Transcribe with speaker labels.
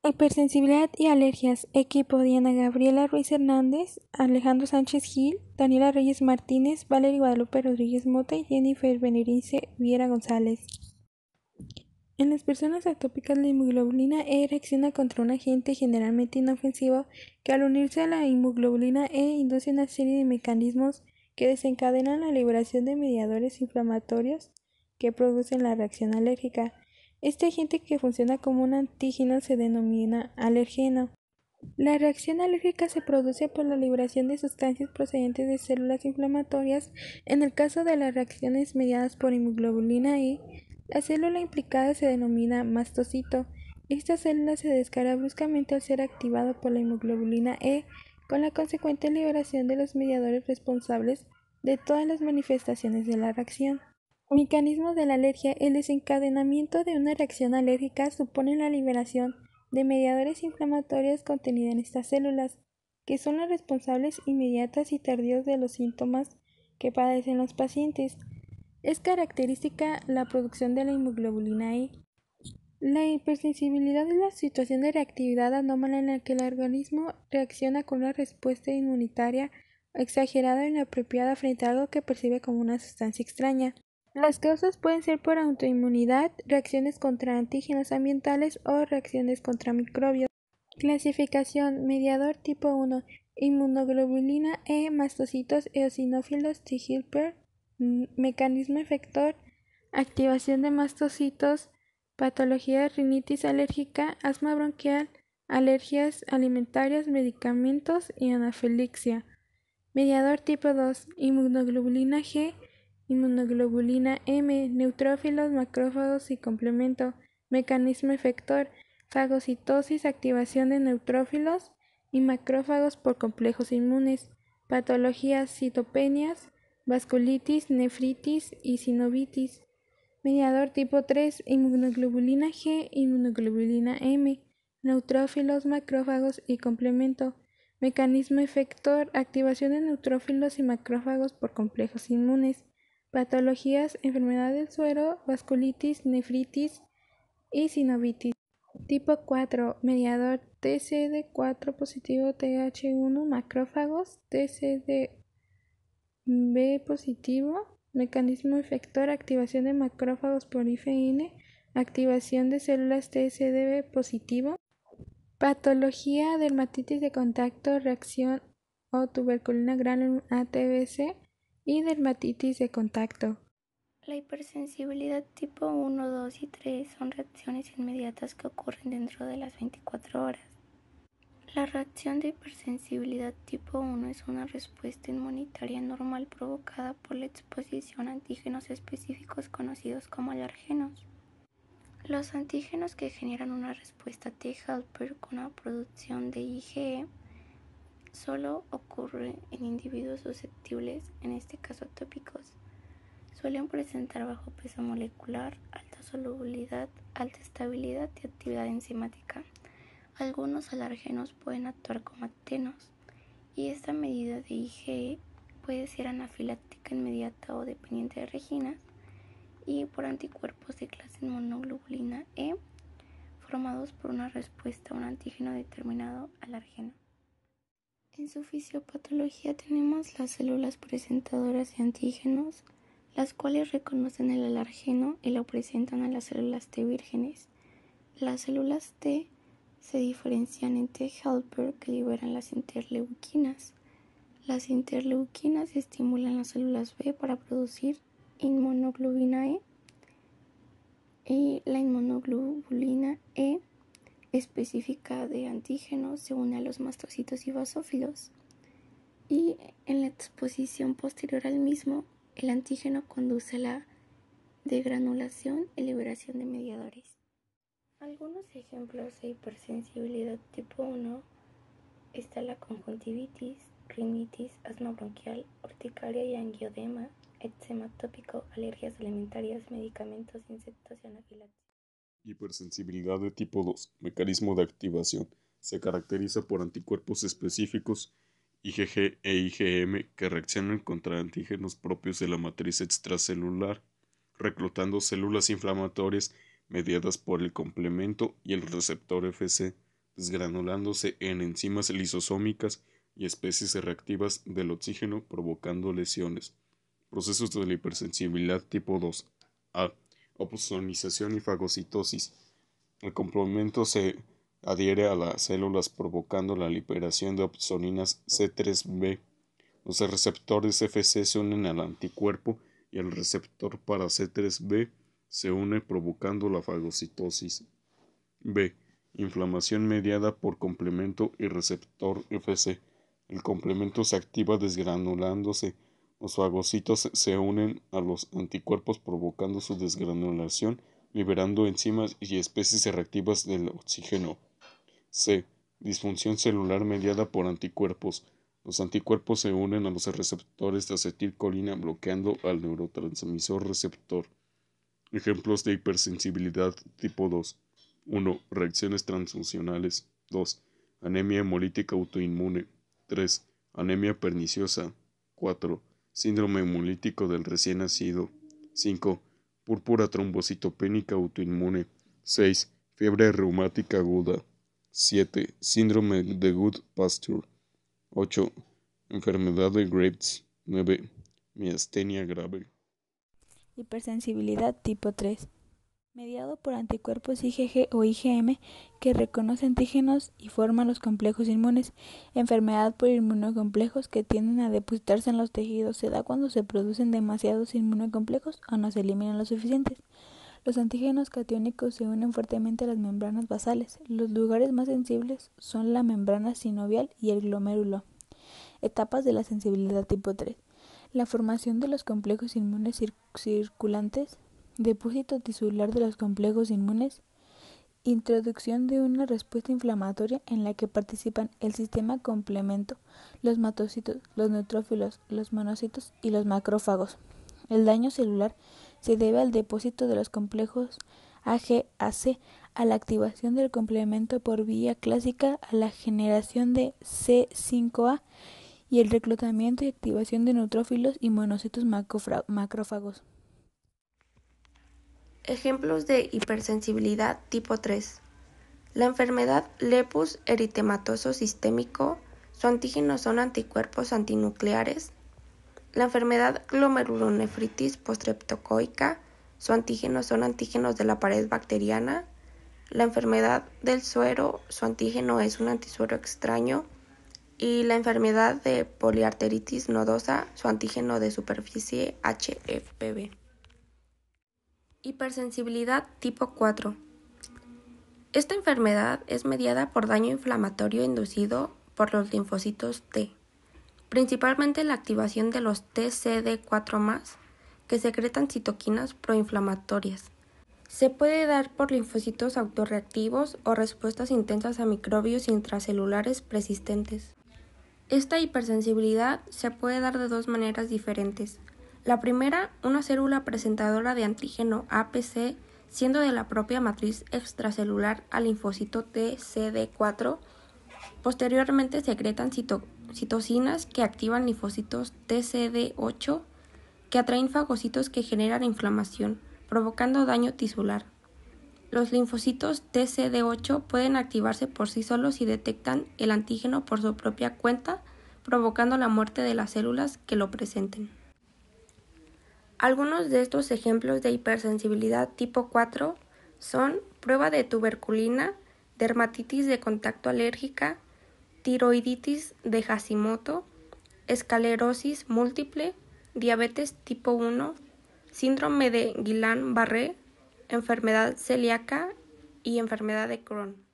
Speaker 1: Hipersensibilidad y alergias. Equipo: Diana Gabriela Ruiz Hernández, Alejandro Sánchez Gil, Daniela Reyes Martínez, Valery Guadalupe Rodríguez Mota y Jennifer Berenice Viera González. En las personas atópicas, la inmunoglobulina E reacciona contra un agente generalmente inofensivo que, al unirse a la inmunoglobulina E, induce una serie de mecanismos que desencadenan la liberación de mediadores inflamatorios que producen la reacción alérgica. Este agente, que funciona como un antígeno, se denomina alergeno. La reacción alérgica se produce por la liberación de sustancias procedentes de células inflamatorias. En el caso de las reacciones mediadas por inmunoglobulina E, la célula implicada se denomina mastocito. Esta célula se descarga bruscamente al ser activada por la inmunoglobulina E, con la consecuente liberación de los mediadores responsables de todas las manifestaciones de la reacción. Mecanismo de la alergia. El desencadenamiento de una reacción alérgica supone la liberación de mediadores inflamatorios contenidos en estas células, que son las responsables inmediatas y tardías de los síntomas que padecen los pacientes. Es característica la producción de la inmunoglobulina E. La hipersensibilidad es la situación de reactividad anómala en la que el organismo reacciona con una respuesta inmunitaria exagerada o inapropiada frente a algo que percibe como una sustancia extraña. Las causas pueden ser por autoinmunidad, reacciones contra antígenos ambientales o reacciones contra microbios. Clasificación: mediador tipo 1, inmunoglobulina E, mastocitos eosinófilos T helper. Mecanismo efector: activación de mastocitos, patología de rinitis alérgica, asma bronquial, alergias alimentarias, medicamentos y anafilaxia. Mediador tipo 2, inmunoglobulina G, inmunoglobulina M, neutrófilos, macrófagos y complemento. Mecanismo efector: fagocitosis, activación de neutrófilos y macrófagos por complejos inmunes. Patologías: citopenias, vasculitis, nefritis y sinovitis. Mediador tipo 3, inmunoglobulina G, inmunoglobulina M, neutrófilos, macrófagos y complemento. Mecanismo efector: activación de neutrófilos y macrófagos por complejos inmunes. Patologías: enfermedad del suero, vasculitis, nefritis y sinovitis. Tipo 4, mediador TCD4 positivo TH1, macrófagos, TCDB positivo. Mecanismo efector: activación de macrófagos por IFN, activación de células TSDB positivo. Patología: dermatitis de contacto, reacción o tuberculina granulum ATBC y dermatitis de contacto.
Speaker 2: La hipersensibilidad tipo 1, 2 y 3 son reacciones inmediatas que ocurren dentro de las 24 horas. La reacción de hipersensibilidad tipo 1 es una respuesta inmunitaria normal provocada por la exposición a antígenos específicos conocidos como alergenos. Los antígenos que generan una respuesta T helper con la producción de IgE solo ocurre en individuos susceptibles, en este caso atópicos. Suelen presentar bajo peso molecular, alta solubilidad, alta estabilidad y actividad enzimática. Algunos alergenos pueden actuar como actenos, y esta medida de IgE puede ser anafiláctica inmediata o dependiente de reginas y por anticuerpos de clase inmunoglobulina E formados por una respuesta a un antígeno determinado alergeno. En su fisiopatología tenemos las células presentadoras de antígenos, las cuales reconocen el alergeno y lo presentan a las células T vírgenes. Las células T se diferencian en T helper, que liberan las interleuquinas. Las interleuquinas estimulan las células B para producir inmunoglobulina E, y la inmunoglobulina E específica de antígenos se une a los mastocitos y basófilos, y en la exposición posterior al mismo, el antígeno conduce a la degranulación y liberación de mediadores. Algunos ejemplos de hipersensibilidad tipo 1 está la conjuntivitis, rinitis, asma bronquial, urticaria y angioedema, eczema atópico, alergias alimentarias, medicamentos, insectos y anafilaxia.
Speaker 3: Hipersensibilidad de tipo 2. Mecanismo de activación. Se caracteriza por anticuerpos específicos IgG e IgM que reaccionan contra antígenos propios de la matriz extracelular, reclutando células inflamatorias mediadas por el complemento y el receptor Fc, desgranulándose en enzimas lisosómicas y especies reactivas del oxígeno, provocando lesiones. Procesos de la hipersensibilidad tipo 2. A. Opsonización y fagocitosis. El complemento se adhiere a las células provocando la liberación de opsoninas C3b. Los receptores Fc se unen al anticuerpo y el receptor para C3b se une provocando la fagocitosis. B. Inflamación mediada por complemento y receptor Fc. El complemento se activa desgranulándose. Los fagocitos se unen a los anticuerpos provocando su desgranulación, liberando enzimas y especies reactivas del oxígeno. C. Disfunción celular mediada por anticuerpos. Los anticuerpos se unen a los receptores de acetilcolina bloqueando al neurotransmisor receptor. Ejemplos de hipersensibilidad tipo 2. 1. Reacciones transfusionales. 2. Anemia hemolítica autoinmune. 3. Anemia perniciosa. 4. Síndrome hemolítico del recién nacido. 5. Púrpura trombocitopénica autoinmune. 6. Fiebre reumática aguda. 7. Síndrome de Goodpasture. 8. Enfermedad de Graves. 9. Miastenia grave.
Speaker 1: Hipersensibilidad tipo 3. Mediado por anticuerpos IgG o IgM que reconocen antígenos y forman los complejos inmunes. Enfermedad por inmunocomplejos que tienden a depositarse en los tejidos. Se da cuando se producen demasiados inmunocomplejos o no se eliminan los suficientes. Los antígenos catiónicos se unen fuertemente a las membranas basales. Los lugares más sensibles son la membrana sinovial y el glomérulo. Etapas de la sensibilidad tipo 3. La formación de los complejos inmunes circulantes, depósito tisular de los complejos inmunes, introducción de una respuesta inflamatoria en la que participan el sistema complemento, los matocitos, los neutrófilos, los monocitos y los macrófagos. El daño celular se debe al depósito de los complejos AG-AC, a la activación del complemento por vía clásica, a la generación de C5A y el reclutamiento y activación de neutrófilos y monocitos macrófagos.
Speaker 2: Ejemplos de hipersensibilidad tipo 3. La enfermedad Lepus eritematoso sistémico, su antígeno son anticuerpos antinucleares. La enfermedad glomerulonefritis postreptocoica, su antígeno son antígenos de la pared bacteriana. La enfermedad del suero, su antígeno es un antisuero extraño. Y la enfermedad de poliarteritis nodosa, su antígeno de superficie HEPB. Hipersensibilidad tipo 4. Esta enfermedad es mediada por daño inflamatorio inducido por los linfocitos T, principalmente la activación de los TCD4+, que secretan citoquinas proinflamatorias. Se puede dar por linfocitos autorreactivos o respuestas intensas a microbios intracelulares persistentes. Esta hipersensibilidad se puede dar de dos maneras diferentes. La primera, una célula presentadora de antígeno APC, siendo de la propia matriz extracelular al linfocito TCD4. Posteriormente secretan citocinas que activan linfocitos TCD8, que atraen fagocitos que generan inflamación, provocando daño tisular. Los linfocitos TCD8 pueden activarse por sí solos si detectan el antígeno por su propia cuenta, provocando la muerte de las células que lo presenten. Algunos de estos ejemplos de hipersensibilidad tipo 4 son prueba de tuberculina, dermatitis de contacto alérgica, tiroiditis de Hashimoto, esclerosis múltiple, diabetes tipo 1, síndrome de Guillain-Barré, enfermedad celíaca y enfermedad de Crohn.